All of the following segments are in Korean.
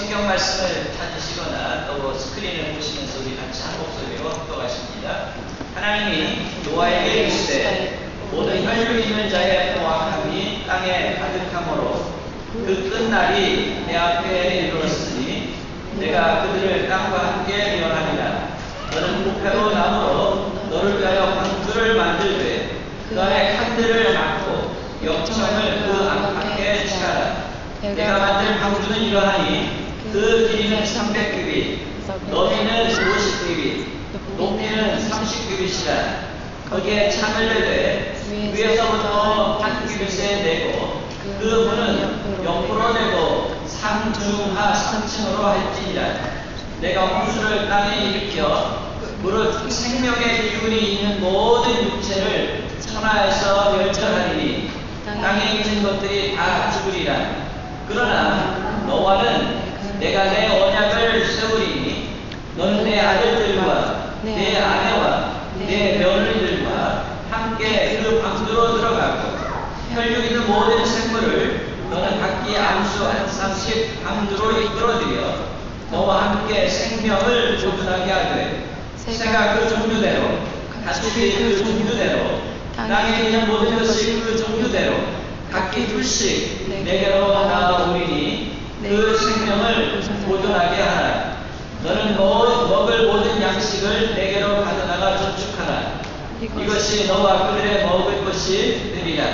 성경 말씀을 찾으시거나 또 스크린을 보시면서 우리 같이 한 목소리로 합독하십니다. 하나님이 노아에게 이르시되 모든 혈육 있는 자의 포악함이 땅에 가득함으로 그 끝날이 내 앞에 이르렀으니 내가 그들을 땅과 함께 멸하리라. 너는 부패로 나무로 너를 위하여 방주를 만들되 그 안에 칸들을 막고 역청을 그 안팎에 칠하라. 내가 만든 방주는 이러하니 그 길이는 300규빗, 너비는 50규빗, 높이는 30규빗이라. 거기에 창을 내되 위에서부터 한 규빗에 내고 그 문은 옆으로 내고 상중하 3층으로 할지니라. 내가 홍수를 땅에 일으켜 무릇 생명의 기운이 있는 모든 육체를 천하에서 멸절하리니 땅에 있는 것들이 다 죽으리라. 그러나 너와는 내가 내 언약을 세우리니 너는 내 아들들과 내 아내와 내 며느리들과 함께 그 방주로 들어가고 혈육 있는 모든 생물을 너는 각기 암수 한 쌍씩 방주로 이끌어들여 너와 함께 생명을 보존하게 하되 새가 그 종류대로 가축이 그 종류대로 땅에 있는 모든 것이 그 종류대로 각기 둘씩 내게로 나아오리니 그 생명을 보존하게 하라. 너는 먹을 모든 양식을 내게로 가져다가 저축하라. 이것이 너와 그들의 먹을 것이 되리라.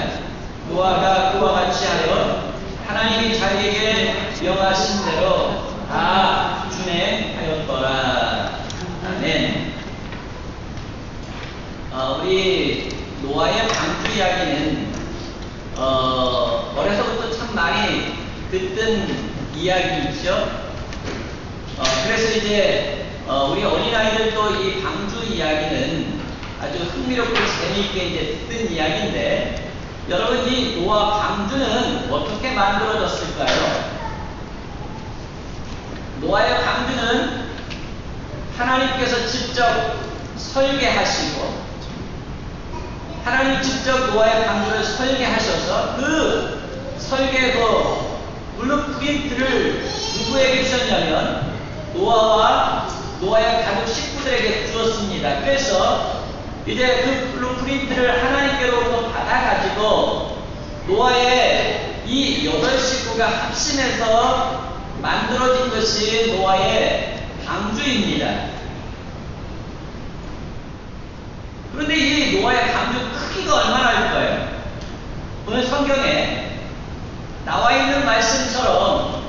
노아가 그와 같이 하여 하나님이 자기에게 명하신 대로 다 준행하였더라. 아멘. 우리 노아의 방주 이야기는 어려서부터 참 많이 듣던 이야기이죠. 그래서 이제 우리 어린아이들도 이 방주 이야기는 아주 흥미롭고 재미있게 이제 듣던 이야기인데, 여러분 이 노아 방주는 어떻게 만들어졌을까요? 노아의 방주는 하나님께서 직접 설계하시고 하나님 직접 노아의 방주를 설계하셔서 그 설계도 블루프린트를 누구에게 주셨냐면 노아와 노아의 가족 식구들에게 주었습니다. 그래서 이제 그 블루프린트를 하나님께로부터 받아가지고 노아의 이 8식구가 합심해서 만들어진 것이 노아의 방주입니다. 그런데 이 노아의 방주 크기가 얼마나일까요? 오늘 성경에 나와 있는 말씀처럼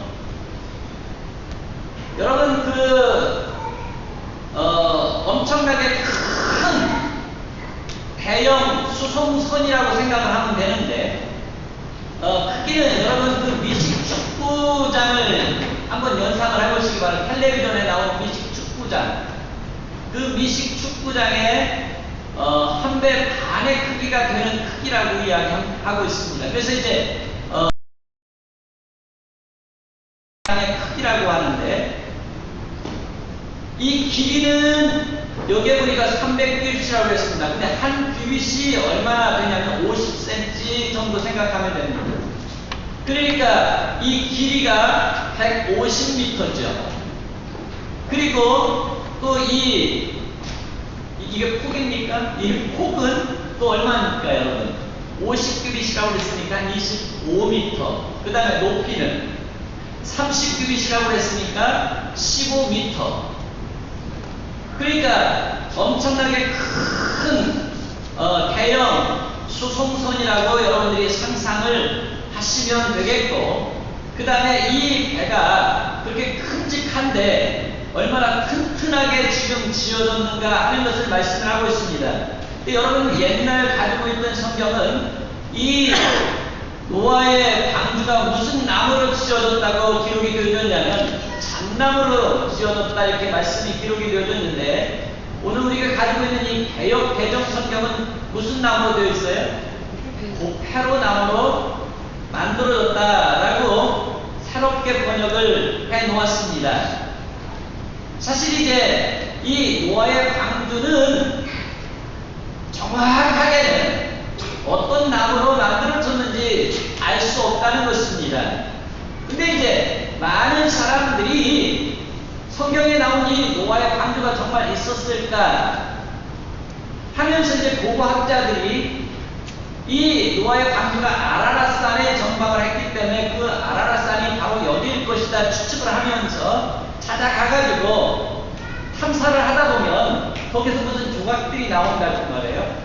여러분 엄청나게 큰 대형 수송선이라고 생각을 하면 되는데, 크기는 여러분 그 미식 축구장을 한번 연상을 해보시기 바랍니다. 텔레비전에 나오는 미식 축구장, 그 미식 축구장에 한 배 반의 크기가 되는 크기라고 이야기하고 있습니다. 그래서 이제 반의 크기라고 하는데, 이 길이는 여기에 보니까 300규빗이라고 했습니다. 근데 한 규빗이 얼마나 되냐면 50cm 정도 생각하면 됩니다. 그러니까 이 길이가 150m죠. 그리고 또 이게 폭입니까? 이 폭은 또 얼마입니까, 여러분? 50규빗이라고 했으니까 25m. 그 다음에 높이는 30규빗이라고 했으니까 15m. 그러니까 엄청나게 큰 대형 수송선이라고 여러분들이 상상을 하시면 되겠고, 그 다음에 이 배가 그렇게 큼직한데 얼마나 튼튼하게 지금 지어졌는가 하는 것을 말씀을 하고 있습니다. 여러분 옛날 가지고 있던 성경은 이 노아의 방주가 무슨 나무로 지어졌다고 기록이 되어졌냐면 잣나무로 지어졌다 이렇게 말씀이 기록이 되어졌는데, 오늘 우리가 가지고 있는 이 개역 개정 성경은 무슨 나무로 되어 있어요? 고패로 나무로 만들어졌다라고 새롭게 번역을 해 놓았습니다. 사실 이제 이 노아의 방주는 정확하게는 어떤 나무로 만들어졌는지 알 수 없다는 것입니다. 근데 이제 많은 사람들이 성경에 나온 이 노아의 방주가 정말 있었을까 하면서 이제 고고학자들이 이 노아의 방주가 아라랏산에 정박을 했기 때문에 그 아라랏산이 바로 여기일 것이다 추측을 하면서 찾아가가지고 탐사를 하다 보면 거기서 무슨 조각들이 나온다고 말해요.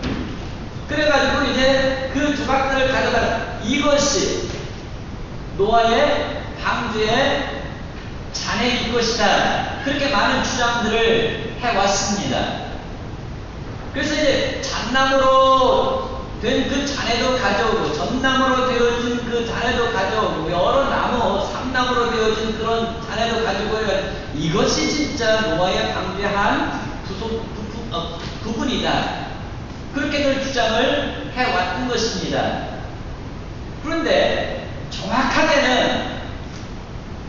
그래가지고 이제 그 조각들을 가져가 이것이 노아의 방주의 잔해일 것이다. 그렇게 많은 주장들을 해왔습니다. 그래서 이제 잣나무로 된 그 잔해도 가져오고 전나무로 되어진 그 잔해도 가져오고 여러 나무, 삼나무로 되어진 그런 잔해도 가지고 이것이 진짜 노아의 방주의 한 부분이다. 그렇게들 주장을 해왔던 것입니다. 그런데 정확하게는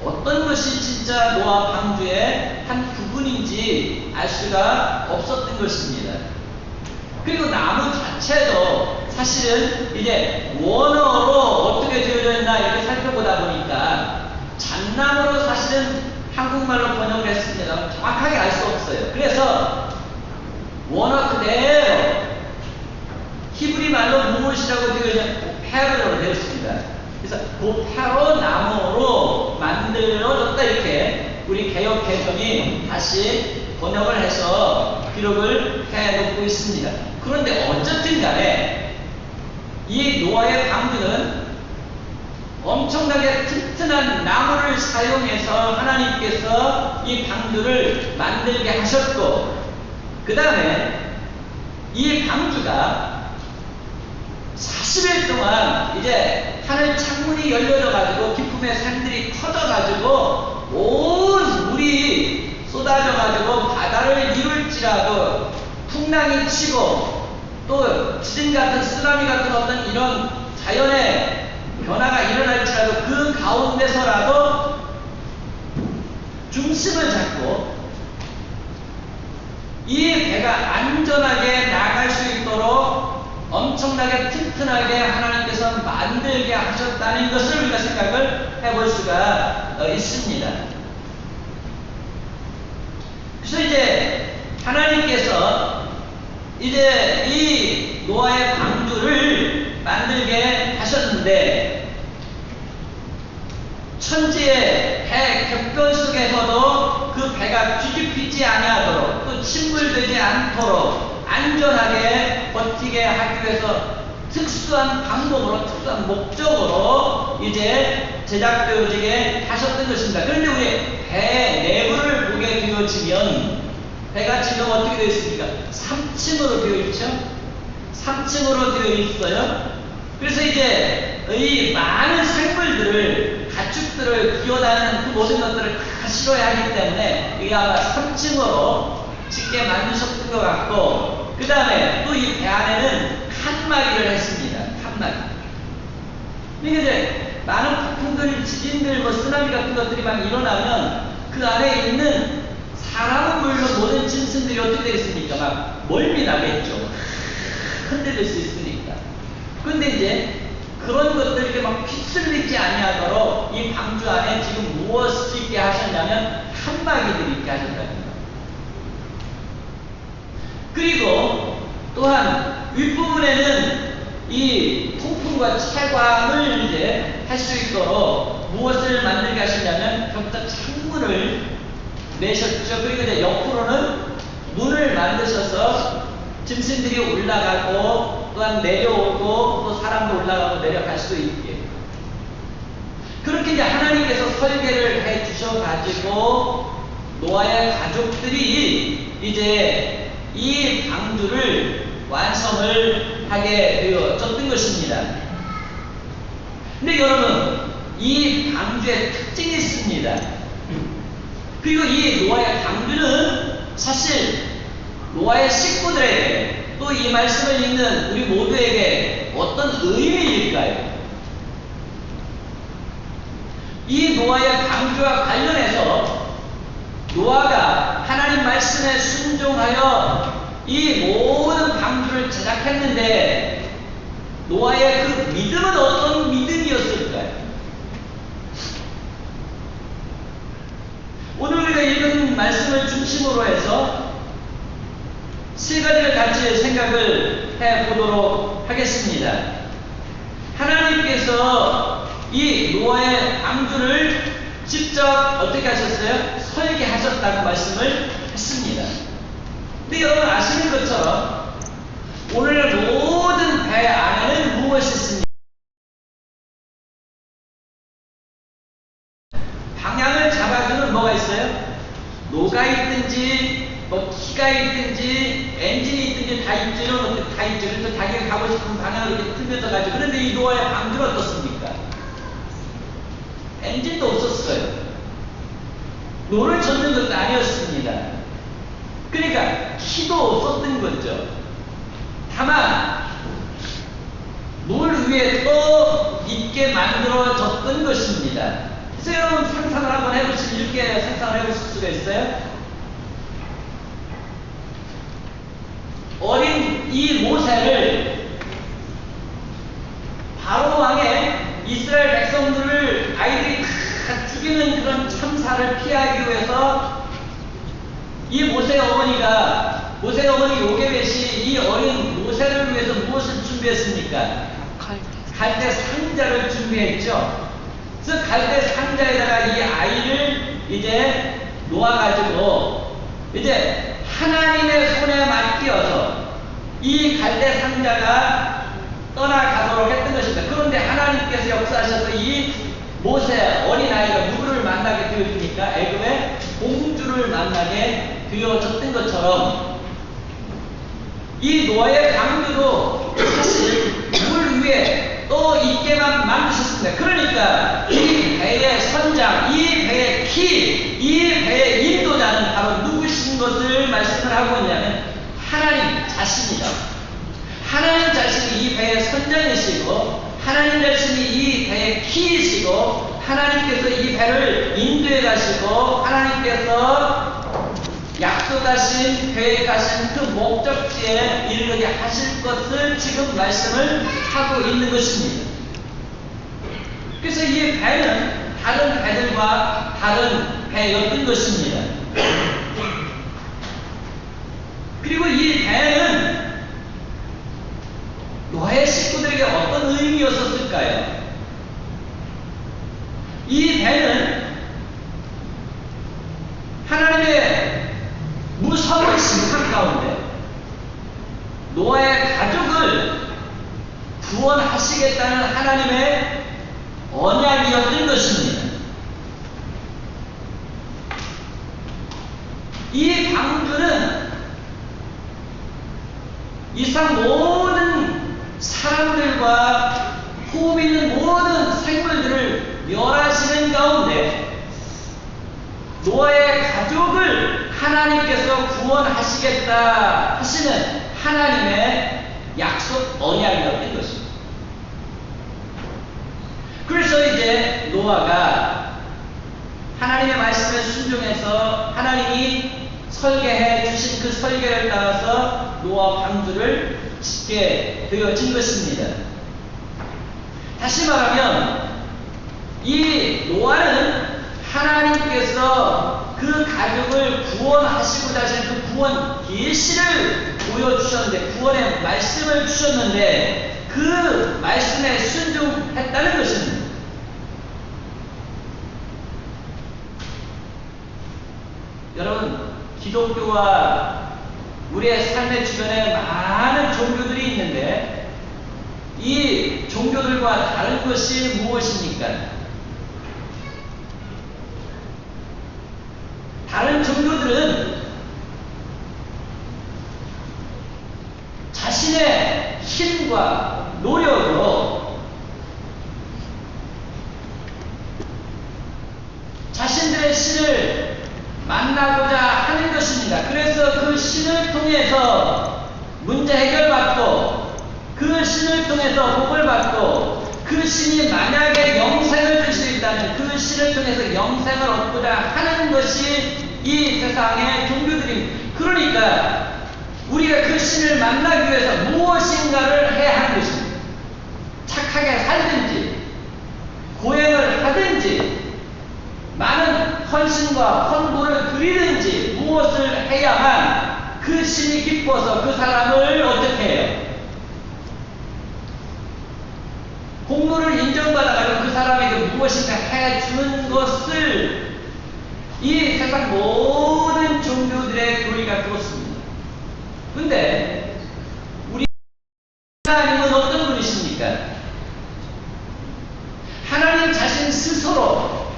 어떤 것이 진짜 노아 방주의 한 부분인지 알 수가 없었던 것입니다. 그리고 나무 자체도 사실은 이제 원어로 어떻게 되어져 있나 이렇게 살펴보다 보니까 잣나무로 사실은 한국말로 번역을 했습니다. 정확하게 알 수 없어요. 그래서 원어 그대로 히브리 말로 무엇이라고 되어 있냐 페로로 되어 있습니다. 그래서 페로 나무로 만들어졌다 이렇게 우리 개역 개정이 다시 번역을 해서 기록을 해놓고 있습니다. 그런데 어쨌든 간에 이 노아의 방주는 엄청나게 튼튼한 나무를 사용해서 하나님께서 이 방주를 만들게 하셨고 그 다음에 이 방주가 40일 동안 이제 하늘 창문이 열려져 가지고 기품의 샘들이 터져 가지고 온 물이 쏟아져 가지고 바다를 이룰지라도 풍랑이 치고 또 지진 같은 쓰나미 같은 어떤 이런 자연의 변화가 일어날지라도 그 가운데서라도 중심을 잡고 이 배가 안전하게 나갈 수 있도록 엄청나게 튼튼하게 하나님께서 만들게 하셨다는 것을 우리가 생각을 해볼 수가 있습니다. 그래서 이제 하나님께서 이제 이 노아의 방주를 만들게 하셨는데 천지의 배 격변 속에서도 그 배가 뒤집히지 아니하도록 또 침몰되지 않도록 안전하게 버티게 하기 위해서 특수한 방법으로 특수한 목적으로 이제 제작되어지게 하셨던 것입니다. 그런데 우리 배 내부를 보게 되어지면 배가 지금 어떻게 되어 있습니까? 3층으로 되어 있죠? 3층으로 되어 있어요. 그래서 이제 이 많은 생물들을 가축들을 기어다니는 그 모든 것들을 다 실어야 하기 때문에 이게 아마 3층으로 짓게 만드셨던 것 같고 그 다음에 또 이 배 안에는 칸막이를 했습니다. 칸막이. 이게 이제 많은 폭풍들, 지진들, 뭐 쓰나미 같은 것들이 막 일어나면 그 안에 있는 사람은 물론 모든 짐승들이 어떻게 되겠습니까? 막 멀미 나겠죠. 흔들릴 수 있으니까. 근데 이제 그런 것들 이렇게 막 휩쓸리지 아니하도록 이 방주 안에 지금 무엇을 있게 하셨냐면 칸막이들이 있게 하셨답니다. 그리고 또한 윗부분에는 이 통풍과 채광을 이제 할 수 있도록 무엇을 만들게 하셨냐면 벽다 창문을 내셨죠. 그리고 이제 옆으로는 문을 만드셔서 짐승들이 올라가고 또한 내려오고 또 사람도 올라가고 내려갈 수 있게 그렇게 이제 하나님께서 설계를 해 주셔가지고 노아의 가족들이 이제 이 방주를 완성을 하게 되어졌던 것입니다. 근데 여러분 이 방주의 특징이 있습니다. 그리고 이 노아의 방주는 사실 노아의 식구들에게 또 이 말씀을 읽는 우리 모두에게 어떤 의미일까요? 이 노아의 방주와 관련해서 노아가 하나님 말씀에 순종하여 이 모든 방주를 제작했는데 노아의 그 믿음은 어떤 믿음이었을까요? 오늘 우리가 읽은 말씀을 중심으로 해서 세 가지를 같이 생각을 해보도록 하겠습니다. 하나님께서 이 노아의 방주를 직접 어떻게 하셨어요? 설계하셨다고 말씀을 했습니다. 근데 여러분 아시는 것처럼 오늘 모든 배 안에는 무엇이 있습니까? 방향을 잡아주는 뭐가 있어요? 노가 있든지 키가 있든지 엔진이 있든지 다 있죠. 다 있죠. 그래서 자기가 가고 싶은 방향을 이렇게 틀면서 가죠. 그런데 이 노아의 방주는 어떻습니까? 엔진도 없었어요. 노를 젓는 것도 아니었습니다. 그러니까 키도 없었던 거죠. 다만 물 위에 떠 있게 만들어졌던 것입니다. 그래서 여러분 상상을 한번 해보시면 이렇게 상상을 해보실 수가 있어요. 어린 이 모세를 바로 왕의 이스라엘 백성들을 아이들이 다 죽이는 그런 참사를 피하기 위해서 이 모세의 어머니 요게벳이 이 어린 모세를 위해서 무엇을 준비했습니까? 갈대 상자를 준비했죠. 그래서 갈대 상자에다가 이 아이를 이제 놓아가지고 이제 하나님의 손에 맡겨서 이 갈대 상자가 떠나가도록 했던 것입니다. 그런데 하나님께서 역사하셔서 이 모세 어린아이가 누구를 만나게 되어줍니까? 애굽의 공주를 만나게 되어졌던 것처럼 이 노아의 방주도 사실 물 위에 떠 있게만 만드셨습니다. 그러니까 이 배의 선장, 이 배의 키, 이 배의 인도자는 바로 누구신 것을 말씀을 하고 있냐면 하나님 자신이다. 하나님 자신이 이 배의 선장이시고 하나님 자신이 이 배의 키이시고 하나님께서 이 배를 인도해 가시고 하나님께서 약속하신 계획하신 그 목적지에 이르게 하실 것을 지금 말씀을 하고 있는 것입니다. 그래서 이 배는 다른 배들과 다른 배였던 것입니다. 그리고 이 배는 노아의 식구들에게 어떤 의미였었을까요? 이 배는 하나님의 무서운 심판 가운데 노아의 가족을 구원하시겠다는 하나님의 언약이었던 것입니다. 이 방주는 이상 모든 사람들과 호흡 있는 모든 생물들을 멸하시는 가운데 노아의 가족을 하나님께서 구원하시겠다 하시는 하나님의 약속 언약이었던 것입니다. 그래서 이제 노아가 하나님의 말씀에 순종해서 하나님이 설계해 주신 그 설계를 따라서 노아 방주를 짓게 되어진 것입니다. 다시 말하면 이 노아는 하나님께서 그 가족을 구원하시고자 하신 그 구원 계시를 보여주셨는데 구원의 말씀을 주셨는데 그 말씀에 순종했다는 것입니다. 여러분 기독교와 우리의 삶의 주변에 많은 종교들이 있는데 이 종교들과 다른 것이 무엇입니까? 다른 종교들은 자신의 힘과 노력으로 자신들의 신을 만나고자 하는 것입니다. 그래서 그 신을 통해서 문제 해결받고 그 신을 통해서 복을 받고 그 신이 만약에 영생을 줄 수 있다면 그 신을 통해서 영생을 얻고자 하는 것이 이 세상의 종교들입니다. 그러니까 우리가 그 신을 만나기 위해서 무엇인가를 해야 하는 것입니다. 착하게 살든지 고행을 하든지 많은 헌신과 헌물을 드리든지 무엇을 해야만 그 신이 기뻐서 그 사람을 어떻게 해요? 공로를 인정받아가지고 그 사람에게 무엇인가 해주는 것을 이 세상 모든 종교들의 교리가 그렇습니다. 근데 우리 하나님은 어떤 분이십니까? 하나님 자신 스스로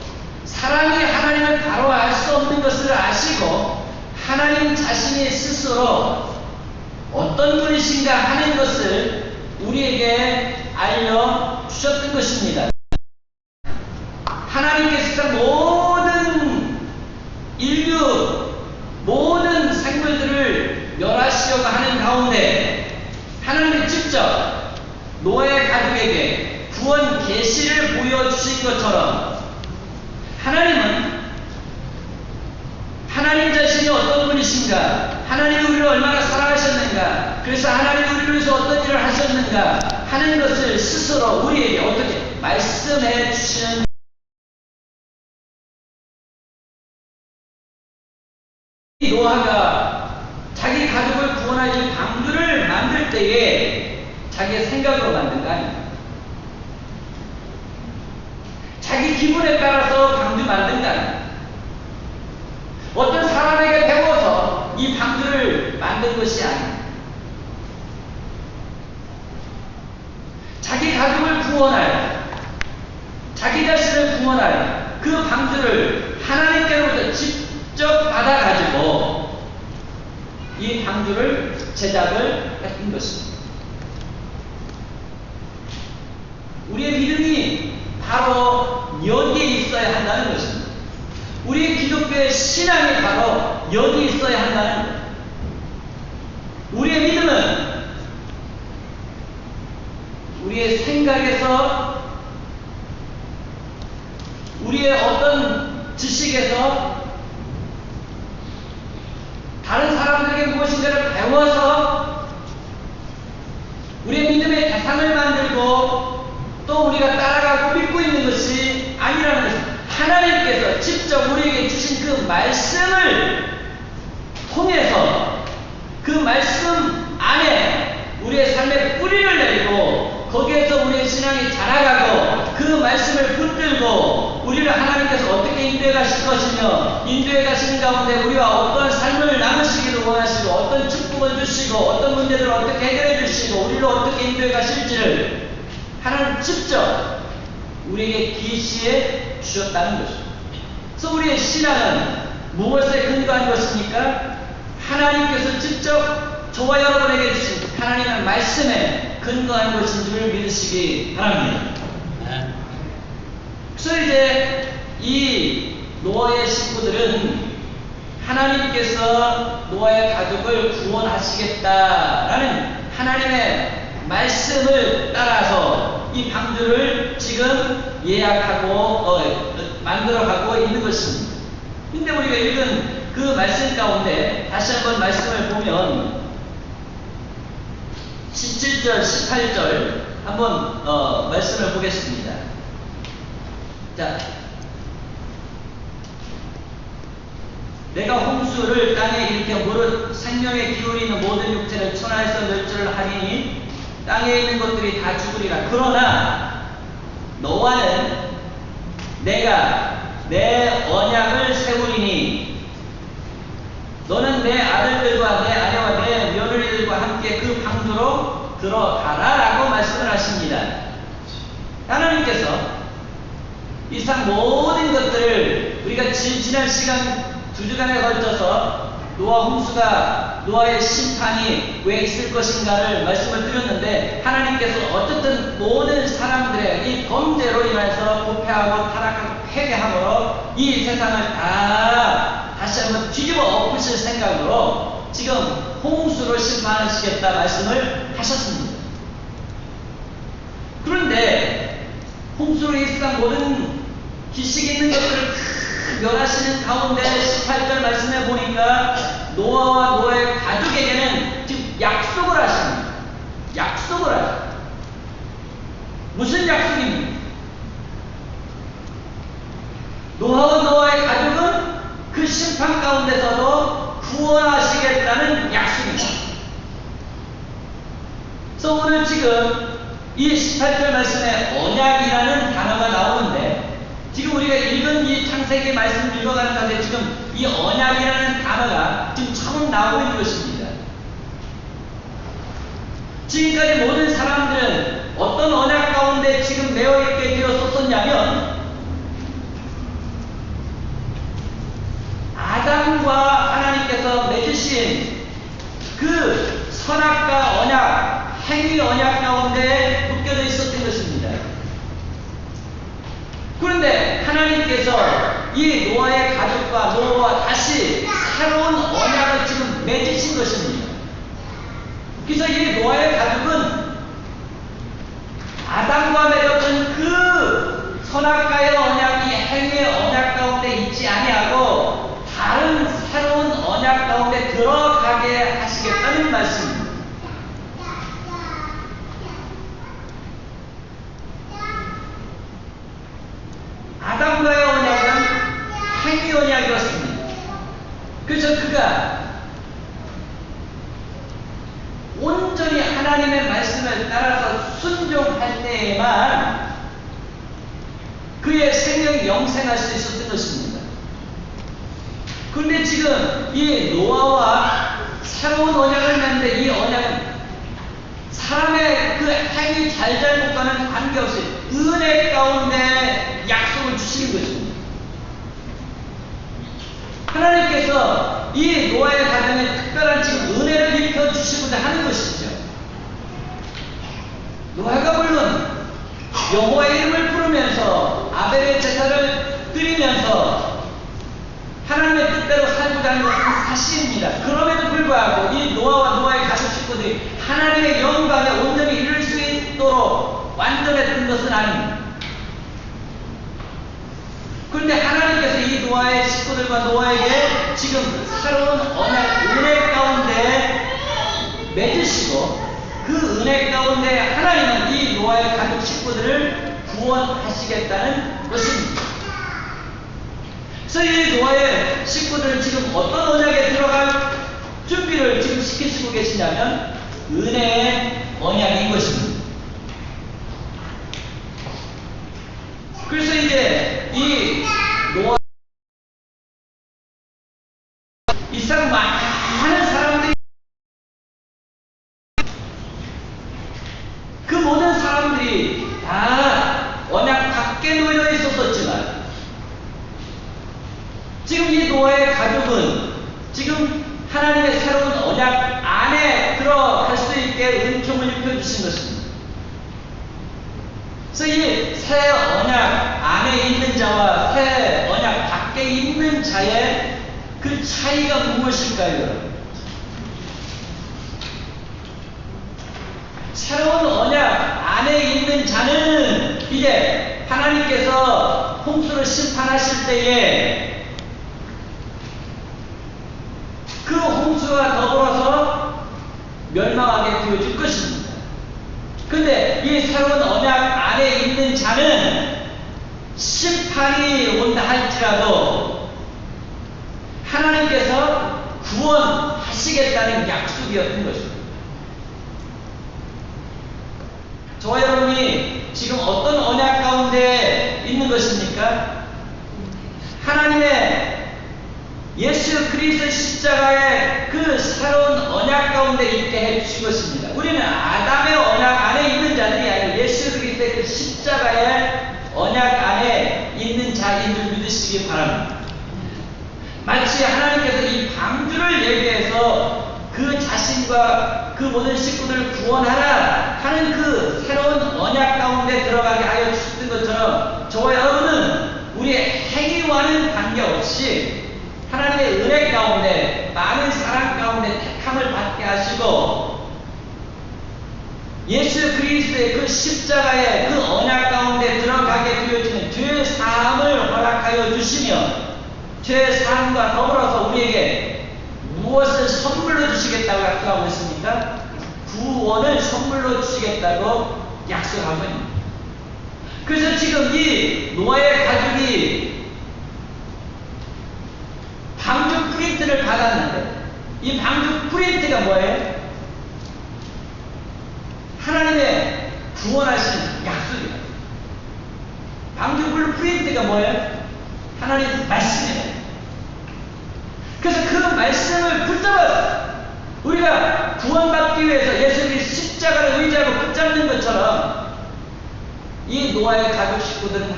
사람이 하나님을 바로 알 수 없는 것을 아시고 하나님 자신이 스스로 어떤 분이신가 하는 것을 우리에게 알려주셨던 것입니다. 하나님께서 모든 인류, 모든 생물들을 멸하시려고 하는 가운데 하나님이 직접 노아의 가족에게 구원 계시를 보여주신 것처럼 하나님 자신이 어떤 분이신가, 하나님이 우리를 얼마나 사랑하셨는가, 그래서 하나님이 우리를 위해서 어떤 일을 하셨는가 하는 것을 스스로 우리에게 어떻게 말씀해 주시는 노아가 자기 가족을 구원할 이 방주를 만들 때에 자기의 생각으로 만든 거 아닙니까? 자기 기분에 따라서 방주 만든 거 아닙니까? 어떤 사람에게 배워서 이 방주를 만든 것이 아닙니다. 자기 가족을 구원할, 자기 자신을 구원할 그 방주를 하나님께로부터 직접 받아가지고 이 방주를 제작을 했던 것입니다. 우리의 믿음이 바로 여기에 있어야 한다는 것입니다. 우리의 기독교의 신앙이 바로 여기 있어야 한다는 것. 우리의 믿음은 우리의 생각에서, 우리의 어떤 지식에서, 다른 사람들에게 무엇인가를 배워서 우리의 믿음의 대상을 만들고 또 우리가 따라가고 믿고 있는 것이 아니라는 것입니다. 하나님께서 직접 우리에게 주신 그 말씀을 통해서 그 말씀 안에 우리의 삶의 뿌리를 내리고 거기에서 우리의 신앙이 자라가고 그 말씀을 붙들고 우리를 하나님께서 어떻게 인도해 가실 것이며 인도해 가시는 가운데 우리와 어떤 삶을 나누시기를 원하시고 어떤 축복을 주시고 어떤 문제들을 어떻게 해결해 주시고 우리를 어떻게 인도해 가실지를 하나님 직접 우리에게 계시해 주셨다는 것입니다. 그래서 우리의 신앙은 무엇에 근거한 것입니까? 하나님께서 직접 저와 여러분에게 주신 하나님의 말씀에 근거한 것인 줄 믿으시기 바랍니다. 그래서 이제 이 노아의 식구들은 하나님께서 노아의 가족을 구원하시겠다라는 하나님의 말씀을 따라서 이 방주를 지금 예약하고 만들어가고 있는 것입니다. 근데 우리가 읽은 그 말씀 가운데 다시 한번 말씀을 보면 17절, 18절 한번 말씀을 보겠습니다. 자, 내가 홍수를 땅에 일으켜 무릇 생명에 기울이는 모든 육체를 천하에서 멸절을 하리니 땅에 있는 것들이 다 죽으리라. 그러나 노아는 내가 내 언약을 세우리니 너는 내 아들들과 내 아내와 내 며느리들과 함께 그 방주로 들어가라 라고 말씀을 하십니다. 하나님께서 이 세상 모든 것들을 우리가 지난 시간 2주간에 걸쳐서 노아 홍수가 노아의 심판이 왜 있을 것인가를 말씀을 드렸는데 하나님께서 어쨌든 모든 사람들의 이 범죄로 인해서 부패하고 타락하고 회개함으로 이 세상을 다시 한번 뒤집어 엎으실 생각으로 지금 홍수로 심판하시겠다 말씀을 하셨습니다. 그런데 홍수로 이 세상 모든 기식 있는 것들을 멸하시는 가운데 18절 말씀해 보니까 노아와 노아의 가족에게는 지금 약속을 하십니다. 약속을 하십니다. 무슨 약속입니까? 노아와 노아의 가족은 하시겠다는 약속입니다. 그래서 오늘 지금 이 18절 말씀에 언약이라는 단어가 나오는데, 지금 우리가 읽은 이 창세기 말씀을 읽어가는 가운데 지금 이 언약이라는 단어가 지금 처음 나오고 있는 것입니다. 지금까지 모든 사람들은 어떤 언약 가운데 지금 매어 있게 되었었냐면, 아담과 하나님께서 맺으신 그 선악과 언약, 행위 언약 가운데 묶여져 있었던 것입니다. 그런데 하나님께서 이 노아의 가족과 노아와 다시 새로운 언약을 지금 맺으신 것입니다. 그래서 이 노아의 가족은 아담과 맺었던 그 선악과의 언약이 행위의 언약 가운데 있지 아니하고 다른 새로운 언약 가운데 들어가게 하시겠다는 말씀입니다. 아담과의 언약은 행위 언약이었습니다. 그래서 그가 온전히 하나님의 말씀을 따라서 순종할 때에만 그의 생명이 영생할 수 있었던 것입니다. 그런데 지금 이 노아와 새로운 언약을 맺는데, 이 언약은 사람의 그 행위 잘잘못과는 관계없이 은혜 가운데 약속을 주시는 것입니다. 하나님께서 이 노아의 가정에 특별한 지금 은혜를 입혀 주시고자 하는 것이죠. 노아가 물론 여호와의 이름을 부르면서 아벨의 제사를 드리면서 하나님의 뜻대로 살고자 하는 것은 사실입니다. 그럼에도 불구하고 이 노아와 노아의 가족 식구들이 하나님의 영광에 온전히 이룰 수 있도록 완전했던 것은 아닙니다. 그런데 하나님께서 이 노아의 식구들과 노아에게 지금 새로운 언약, 은혜 가운데 맺으시고, 그 은혜 가운데 하나님은 이 노아의 가족 식구들을 구원하시겠다는 것입니다. 그래서 이 노아의 식구들은 지금 어떤 언약에 들어갈 준비를 지금 시키시고 계시냐면 은혜의 언약인 것입니다. 그래서 이제 이 노아, 이상 많은 사람들이, 그 모든 사람들이 다 언약 밖에 놓여 있었지만, 지금 이 노아의 가족은 지금 하나님의 새로운 언약 안에 들어갈 수 있게 은총을 입혀주신 것입니다. 그래서 이 새 언약 안에 있는 자와 새 언약 밖에 있는 자의 그 차이가 무엇일까요? 새로운 언약 안에 있는 자는 이제 하나님께서 홍수를 심판하실 때에 그 홍수와 더불어서 멸망하게 되어질 것입니다. 근데 이 새로운 언약 안에 있는 자는 심판이 온다 할지라도 하나님께서 구원하시겠다는 약속이었던 것입니다. 저와 여러분이 지금 어떤 언약 가운데 있는 것입니까? 하나님의 예수 그리스도의 십자가의 그 새로운 언약 가운데 있게 해주신 것입니다. 우리는 아담의 언약 안에 있는 자들이 아니라 예수 그리스도의 그 십자가의 언약 안에 있는 자인 줄 믿으시기 바랍니다. 마치 하나님께서 이 방주를 얘기해서 그 자신과 그 모든 식구들을 구원하라 하는 그 새로운 언약 가운데 들어가게 하여 주셨던 것처럼, 저와 여러분은 우리의 행위와는 관계없이 하나님의 은혜 가운데, 많은 사랑 가운데 택함을 받게 하시고, 예수 그리스도의 그 십자가의 그 언약 가운데 들어가게 되어지는 죄 사함을 허락하여 주시며, 죄 사함과 더불어서 우리에게 무엇을 선물로 주시겠다고 약속하고 있습니까? 구원을 선물로 주시겠다고 약속하고 있습니다. 그래서 지금 이 노아의 가족이 방주 프린트를 받았는데, 이 방주 프린트가 뭐예요? 하나님의 구원하신 약속이에요. 방주 프린트가 뭐예요? 하나님 말씀이에요. 그래서 그 말씀을 붙잡아서 우리가 구원받기 위해서 예수님이 십자가를 의지하고 붙잡는 것처럼 이 노아의 가족 식구들은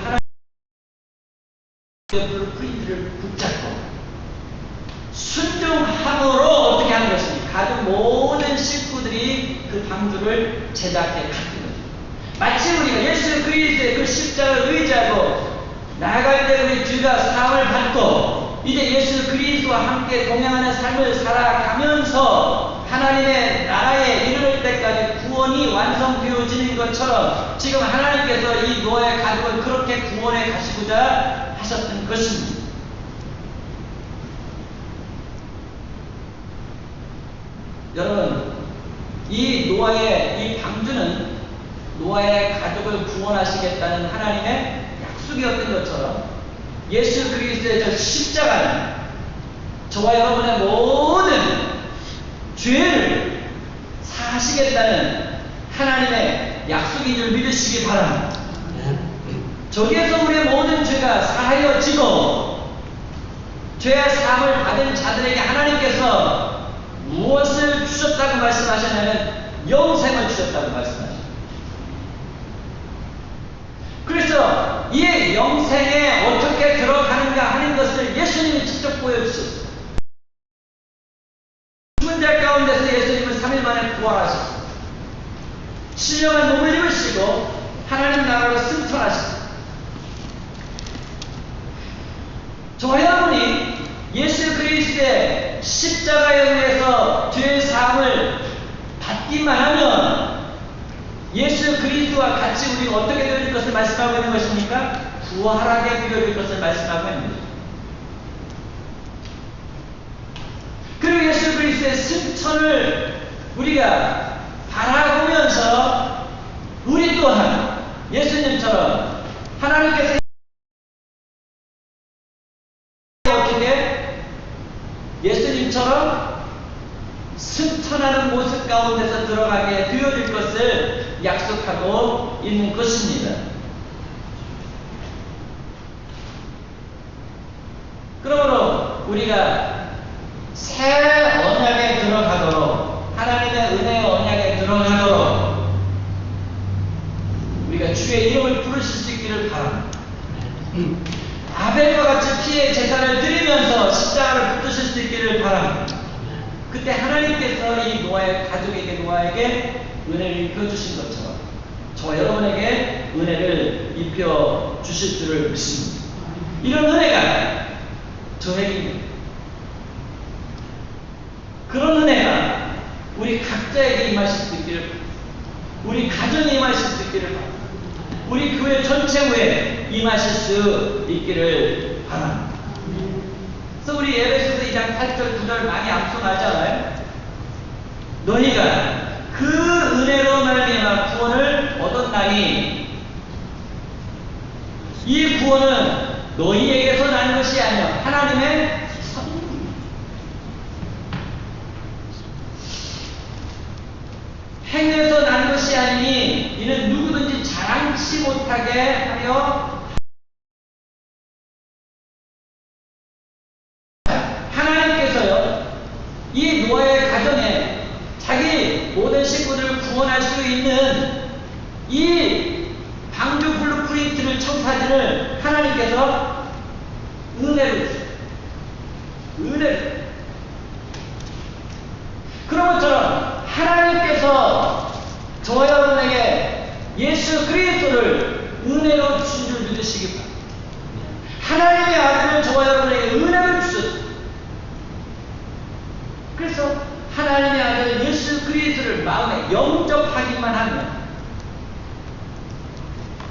하나님의 프린트를 붙잡고 순종함으로 어떻게 하는 것입니까? 가족 모든 식구들이 그 방주를 제작해 갔던 거죠. 마치 우리가 예수 그리스도의 그 십자가를 의지하고 나아갈 때 우리 죄가 사함을 받고 이제 예수 그리스도와 함께 동행하는 삶을 살아가면서 하나님의 나라에 이르를 때까지 구원이 완성되어지는 것처럼 지금 하나님께서 이 노아의 가족을 그렇게 구원해 가시고자 하셨던 것입니다. 여러분, 이 노아의 이 방주는 노아의 가족을 구원하시겠다는 하나님의 약속이었던 것처럼 예수 그리스도의 저 십자가는 저와 여러분의 모든 죄를 사하시겠다는 하나님의 약속인 줄 믿으시기 바랍니다. 저기에서 우리의 모든 죄가 사하여지고 죄의 사함을 받은 자들에게 하나님께서 무엇을 주셨다고 말씀하셨냐면 영생을 주셨다고 말씀하셨습니다. 그래서 이 영생에 어떻게 들어가는가 하는 것을 예수님이 직접 보여주셨어요. 죽은 자 가운데서 예수님은 3일 만에 부활하셨어요. 신령한 몸을 입으시고 하나님 나라로 승천하셨어요. 저와 여러분이 예수 그리스도의 십자가에 의해서 죄의 사함을 받기만 하면 예수 그리스도와 같이 우리가 어떻게 되어질 것을 말씀하고 있는 것입니까? 부활하게 되어질 것을 말씀하고 있는 것입니다. 그리고 예수 그리스도의 승천을 우리가 바라보면서 우리 또한 예수님처럼 하나님께서 어떻게 예수님처럼 승천하는 모습 가운데서 들어가게 되어질 것을 약속하고 있는 것입니다. 그러므로 우리가 새 언약에 들어가도록 하나님의 은혜의 언약에 들어가도록 우리가 주의 이름을 부르실 수 있기를 바랍니다. 아벨과 같이 피의 제사를 드리면서 십자가를 붙드실 수 있기를 바랍니다. 그때 하나님께서 이 노아의 가족에게 노아에게 은혜를 입혀주신 것처럼 저와 여러분에게 은혜를 입혀주실 줄을 믿습니다. 이런 은혜가 저에게 그런 은혜가 우리 각자에게 임하실 수 있기를 바랍니다. 우리 가정에 임하실 수 있기를 바랍니다. 우리 교회 전체 후에 임하실 수 있기를 바랍니다. 그래서 우리 에베소서 2장 8절 9절 많이 암송하잖아요. 너희가 그 은혜로 말미암아 구원을 얻었나니 이 구원은 너희에게서 난 것이 아니라 하나님의 선물입니다. 행에서 난 것이 아니니 이는 누구든지 자랑치 못하게 하려 하나님께서요 이 노아의 가정에 자기 모든 식구들을 구원할 수 있는 이 방주 블루프린트를 청사진을 하나님께서 은혜로 주셨어요. 은혜로. 그런 것처럼 하나님께서 저와 여러분에게 예수 그리스도를 은혜로 주신 줄 믿으시기 바랍니다. 하나님의 아들을 저와 여러분에게 은혜로 주셨어요. 그래서 하나님의 아들 예수 그리스도를 마음에 영접하기만 하면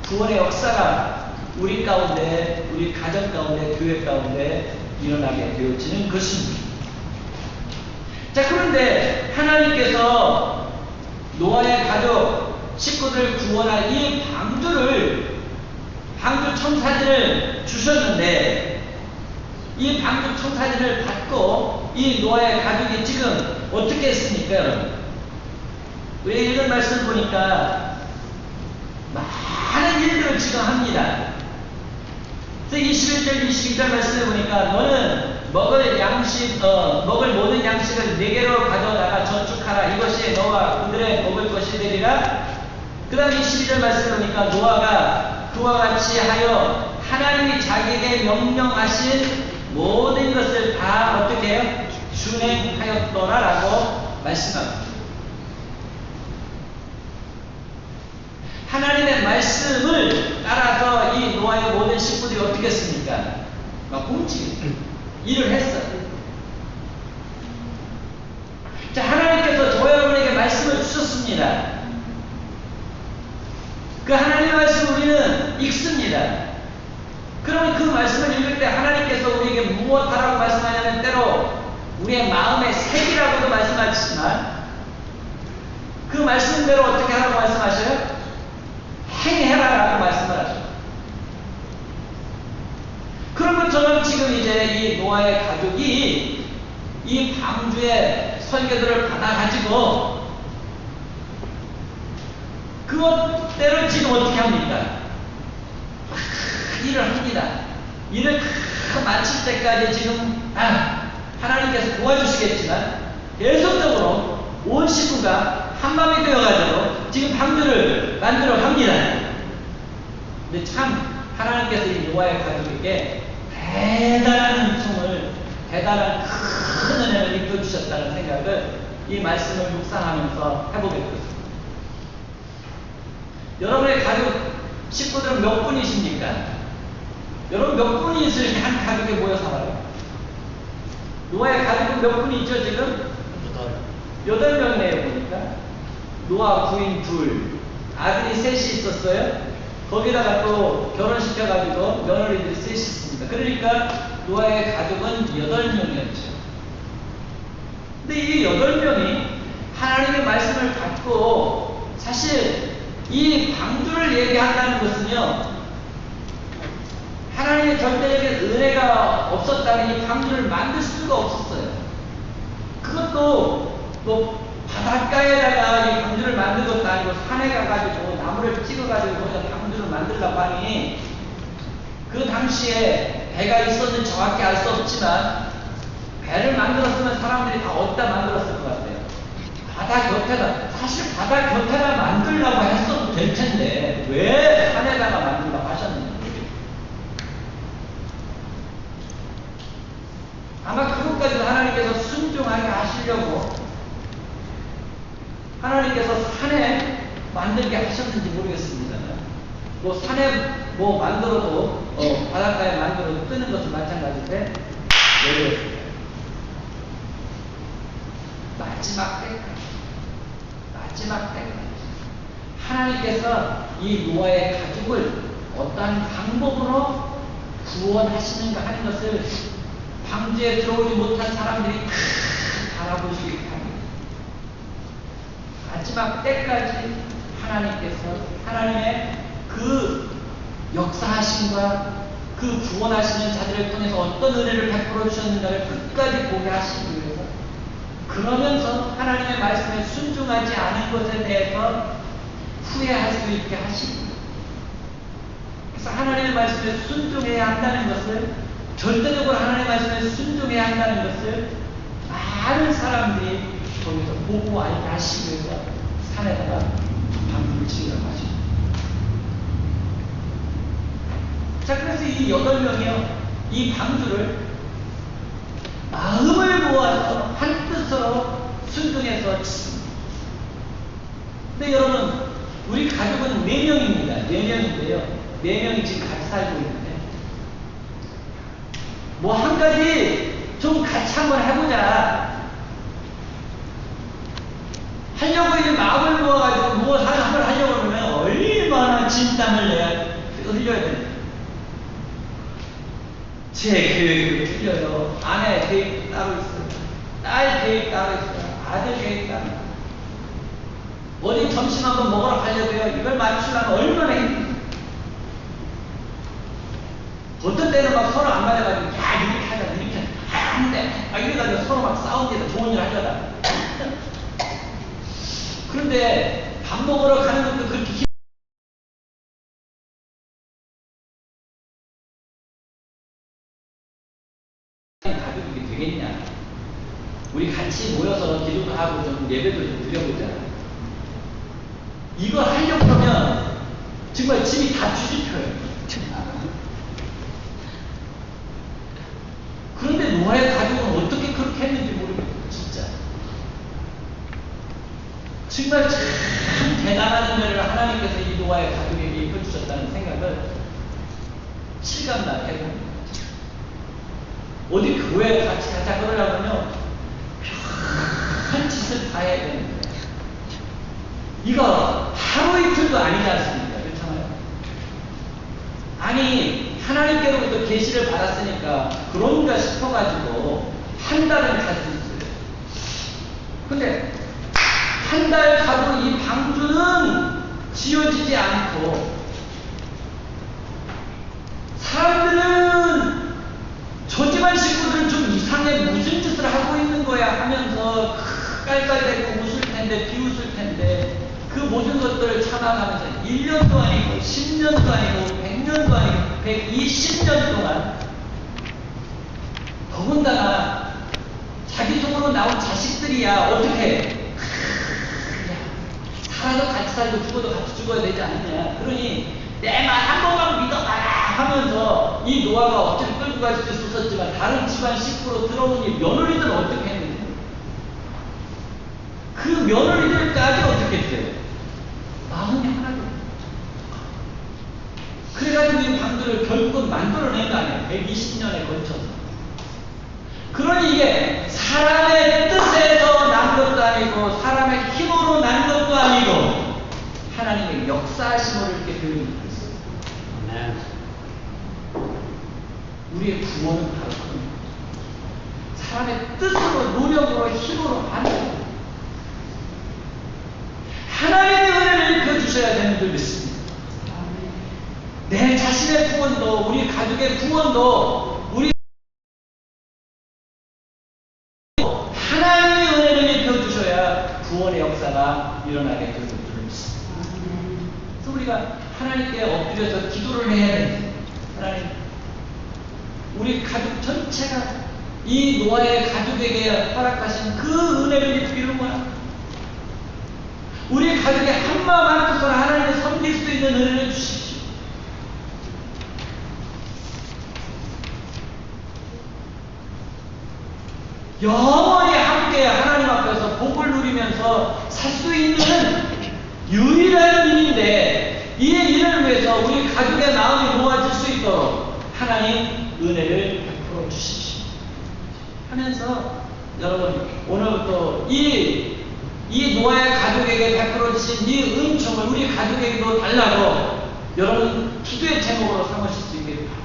구원의 역사가 우리 가운데, 우리 가정 가운데, 교회 가운데 일어나게 되어지는 것입니다. 자, 그런데 하나님께서 노아의 가족 식구들을 구원할 이 방주 청사진을 주셨는데 이 방주 청사진을 받고 이 노아의 가족이 지금 어떻게 했습니까, 여러분? 우리 읽은 말씀 보니까 많은 일들을 지금 합니다. 그래서 21절, 22절 말씀을 보니까 너는 먹을 모든 양식을 네게로 가져다가 저축하라. 이것이 너와 그들의 먹을 것이 되리라. 그 다음 22절 말씀을 보니까 노아가 그와 같이 하여 하나님이 자기에게 명령하신 모든 것을 다 어떻게 해요? 준행하였더라 라고 말씀합니다. 하나님의 말씀을 따라서 이 노아의 모든 식구들이 어떻게 했습니까? 막 움직였어요. 일을 했어요. 자, 하나님께서 저 여러분에게 말씀을 주셨습니다. 그 하나님의 말씀 우리는 읽습니다. 그러면 그 말씀을 읽을 때 하나님께서 우리에게 무엇하라고 말씀하냐면 때로 우리의 마음의 색이라고도 말씀하시지만 그 말씀대로 어떻게 하라고 말씀하셔요? 행해라 라고 말씀을 하죠. 그런 것처럼 지금 이제 이 노아의 가족이 이 방주의 설교들을 받아가지고 그것대로 지금 어떻게 합니까? 일을 합니다. 일을 마칠 때까지 지금 하나님께서 도와주시겠지만 계속적으로 온 식구가 한밤이 되어가지고 지금 방주를 만들어 갑니다. 근데 참 하나님께서 이 노아의 가족에게 대단한 은총을, 대단한 큰 은혜를 입혀주셨다는 생각을 이 말씀을 묵상하면서 해보게 되었습니다. 여러분의 가족 식구들은 몇 분이십니까? 여러분 몇 분이 있을 때 한 가족에 모여 살아요? 노아의 가족은 몇 분이 있죠 지금? 8명이네요 보니까. 노아 부인 둘, 아들이 셋이 있었어요. 거기다가 또 결혼시켜가지고 며느리들이 셋이 있습니다. 그러니까 노아의 가족은 8명이었죠. 근데 이 8명이 하나님의 말씀을 갖고 사실 이 방주를 얘기한다는 것은요, 하나님의 절대적인 은혜가 없었다면 이 방주를 만들 수가 없었어요. 그것도 뭐 바닷가에다가 이 방주를 만든 것도 아니고 산에 가가지고 나무를 찍어가지고 거기다 방주를 만들려고 하니 그 당시에 배가 있었는지 정확히 알 수 없지만 배를 만들었으면 사람들이 다 어디다 만들었을 것 같아요? 바다 곁에다. 사실 바다 곁에다 만들려고 했어도 될 텐데 왜 산에다가 만들려고 하셨는지 아마 그것까지도 하나님께서 순종하게 하시려고 하나님께서 산에 만들게 하셨는지 모르겠습니다. 뭐 산에 뭐 만들어도 바닷가에 만들어도 뜨는 것은 마찬가지인데 왜 마지막 때까지 하나님께서 이 노아의 가족을 어떠한 방법으로 구원하시는가 하는 것을 방주에 들어오지 못한 사람들이 바라볼 수 있게 합니다. 마지막 때까지 하나님께서 하나님의 그 역사하심과 그 구원하시는 자들을 통해서 어떤 은혜를 베풀어 주셨는가를 끝까지 보게 하시기 위해서 그러면서 하나님의 말씀에 순종하지 않은 것에 대해서 후회할 수 있게 하시고 그래서 하나님의 말씀에 순종해야 한다는 것을 절대적으로 하나님의 말씀에 순종해야 한다는 것을 많은 사람들이 거기서 보고 알게 하시기 위해서 산에다가 방주를 지으라고 하십니다. 자, 그래서 이 8명이요, 이 방주를 마음을 모아서 한 뜻으로 순종해서 짓습니다. 근데 여러분, 우리 가족은 4명입니다. 4명인데요. 4명이 지금 같이 살고 있는데, 뭐 한 가지 좀 같이 한번 해보자. 하려고 이제 마음을 모아가지고 무엇 한번 하려고 그러면 얼마나 진땀을 흘려야 됩니까? 제 계획이 틀려요. 아내 계획이 따로 있어요. 딸 계획 따로 있어요. 아들 계획 따로 있어요. 어디 점심 한번 먹으러 가려고요. 이걸 맞추려면 얼마나 힘들어요. 어떤 때는 막 서로 안 맞아가지고 야 이렇게 하자 안 돼. 막 이래가지고 서로 막 싸웁니다. 좋은 일 하려다. 그런데 밥 먹으러 가는 것도 그렇게 가족이 되겠냐? 우리 같이 모여서 기도도 하고 좀 예배도 좀 드려보자. 이걸 하려고 하면 정말 집이 다 뒤집혀요. 그런데 노아의 가족은 어떻게 그렇게 했는지 모르겠어요. 진짜. 정말 참 대단한 은혜를 하나님께서 이 노아의 가족에게 입혀주셨다는 생각을 실감나게 해봅니다. 어디 교회에 같이 가자 그러려면요, 한 짓을 다 해야 되는 거예요. 이거 하루 이틀도 아니지 않습니까? 그렇잖아요. 아니, 하나님께로부터 계시를 받았으니까 그런가 싶어가지고 한 달은 갈 수 있어요. 근데 한 달 가도 이 방주는 지어지지 않고 사람들은 저 집안 식구들은 좀 이상해, 무슨 짓을 하고 있는 거야 하면서 깔깔대고 웃을 텐데, 비웃을 텐데, 그 모든 것들을 참아가면서 1년도 아니고 10년도 아니고 100년도 아니고 120년 동안, 더군다나 자기 속으로 나온 자식들이야 어떻게 살아도 같이 살고 죽어도 같이 죽어야 되지 않느냐. 그러니 내 말 한 번만 믿어봐라 하면서 이 노아가 억지로 끌고 갈 수도 있었지만 다른 집안 식구로 들어오니 며느리들은 어떻게 했는지, 그 며느리들까지 어떻게 했어요? 마음이 하나도. 그래가지고 이 방주를 결국은 만들어낸 거 아니에요. 120년에 걸쳐서. 그러니 이게 사람의 뜻에서 난 것도 아니고 사람의 힘으로 난 것도 아니고 하나님의 역사하심으로 이렇게 들립니다. 우리의 구원은 바로 그겁니다. 사람의 뜻으로, 노력으로, 힘으로 하는 거예요. 하나님의 은혜를 입혀주셔야 되는 줄 믿습니다. 내 자신의 구원도, 우리 가족의 구원도, 우리 하나님의 은혜를 입혀주셔야 구원의 역사가 일어나게 되는 줄 믿습니다. 그래서 우리가 하나님께 엎드려서 기도를 해야 됩니다. 하나님, 우리 가족 전체가 이 노아의 가족에게 허락하신 그 은혜를 입기를 원합니다. 우리 가족의 한마음 한뜻으로 하나님을 섬길 수 있는 은혜를 주십시오. 영원히 함께 하나님 앞에서 복을 누리면서 살 수 있는 유일한 일인데, 이 일을 위해서 우리 가족의 마음이 모아질 수 있도록 하나님 은혜를 베풀어 주십시오. 하면서 여러분, 오늘부터 이 노아의 가족에게 베풀어 주신 이 은총을 우리 가족에게도 달라고 여러분 기도의 제목으로 삼으실 수 있게 됩니다.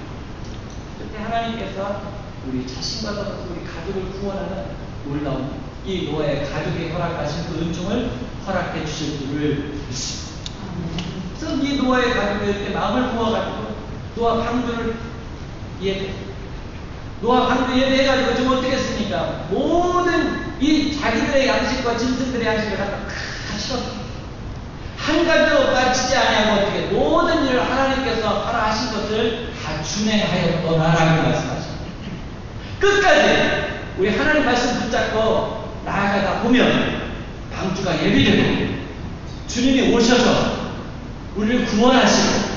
그때 하나님께서 우리 자신과 더불어 우리 가족을 구원하는 놀라운 이 노아의 가족에게 허락하신 그 은총을 허락해 주실 줄을 믿습니다. 그래서 이 노아의 가족에 이렇게 마음을 부어가지고 노아 방주를 노아 방주 예배해가지고 지금 어떻게 했습니까? 모든 이 자기들의 양식과 짐승들의 양식을 갖다 다 실었습니다. 한 가지도 빠지지 아니하고 어떻게 모든 일을 하나님께서 하라 하신 것을 다 준행하였더라라고 말씀하십니다. 끝까지 우리 하나님 말씀 붙잡고 나아가다 보면 방주가 예비되고 주님이 오셔서 우리를 구원하시고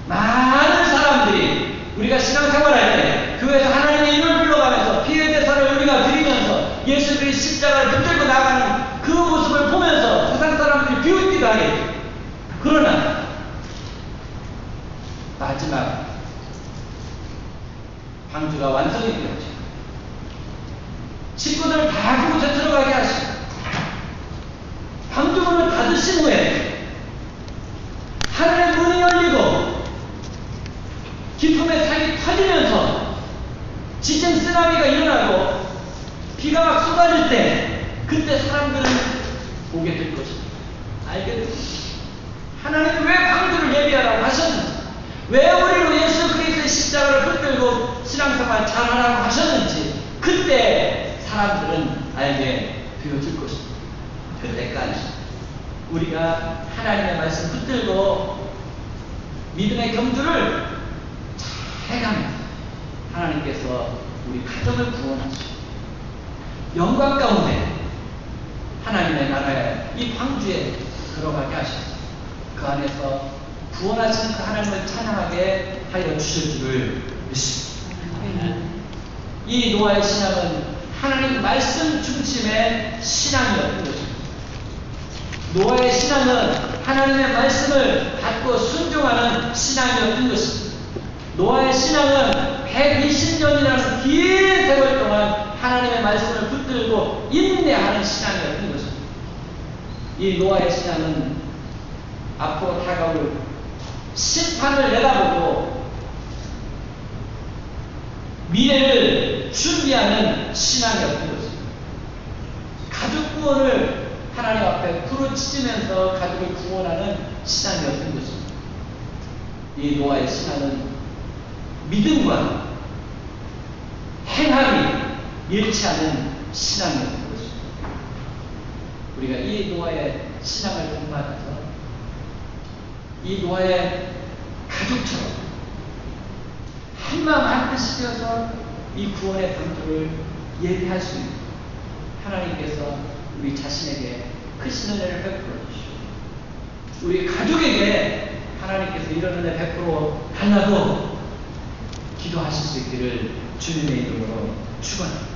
많은 사람들이 우리가 신앙생활할 때 교회에서 하나님의 이름을 불러가면서 피해 대사를 우리가 드리면서 예수 그리스도의 십자가를 붙들고 나가는 그 모습을 보면서 세상 사람들이 비웃기도 하겠죠. 그러나 마지막 방주가 완성이 되었죠. 식구들 다 그곳에 들어가게 하시고 방주문을 닫으신 후에 하늘의 문이 열리고 기쁨의 산이 터지면서 지진 쓰나미가 일어나고 비가 막 쏟아질 때 그때 사람들은 보게 될 것입니다. 알게 될 것입니다. 하나님은 왜 방주를 예비하라고 하셨는지, 왜 우리로 예수 그리스도의 십자가를 붙들고 신앙생활 잘하라고 하셨는지 그때 사람들은 알게 되어질 것입니다. 그때까지 우리가 하나님의 말씀 붙들고 믿음의 경주를 잘 해가면 하나님께서 우리 가정을 구원하시고 영광 가운데 하나님의 나라의 이 방주에 들어가게 하시고 그 안에서 구원하시는 그 하나님을 찬양하게 하여 주실 줄을 믿습니다. 이 노아의 신앙은 하나님 말씀 중심의 신앙이었던 것입니다. 노아의 신앙은 하나님의 말씀을 받고 순종하는 신앙이었던 것입니다. 노아의 신앙은 120년이라는 긴 세월 동안 하나님의 말씀을 붙들고 인내하는 신앙이었던 것입니다. 이 노아의 신앙은 앞으로 다가올 심판을 내다보고 미래를 준비하는 신앙이었던 것입니다. 가족 구원을 하나님 앞에 부르짖으면서 가족을 구원하는 신앙이었던 것입니다. 이 노아의 신앙은 믿음과 행함이 일치하는 신앙이었던 것입니다. 우리가 이 노아의 신앙을 본받아서 이 노아의 가족처럼 한마음 한뜻이 되어서 이 구원의 방도를 예비할 수 있는 하나님께서 우리 자신에게 크신 은혜를 베풀어 주시고 우리 가족에게 하나님께서 이런 은혜 베풀어 달라고 기도하실 수 있기를 주님의 이름으로 축원합니다.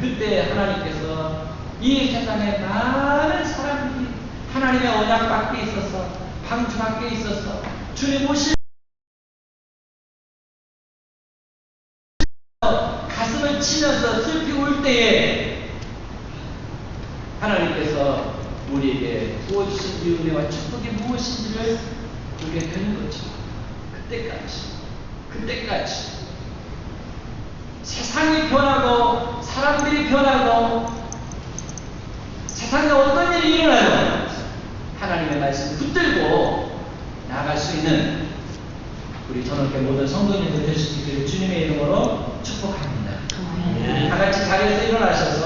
그때 하나님께서 이 세상에 많은 사람들이 하나님의 언약 밖에 있어서 방주 밖에 있어서 주님 오실 가슴을 치면서 슬피 울 때에 하나님께서 우리에게 부어주신 이 은혜와 축복이 무엇인지를 보게 되는 거죠. 그때까지 세상이 변하고 사람들이 변하고 세상에 어떤 일이 일어나도 하나님의 말씀을 붙들고 나아갈 수 있는 우리 전원교 모든 성도님들 되실 수 있기를 주님의 이름으로 축복합니다. 다 같이 자리에서 일어나셔서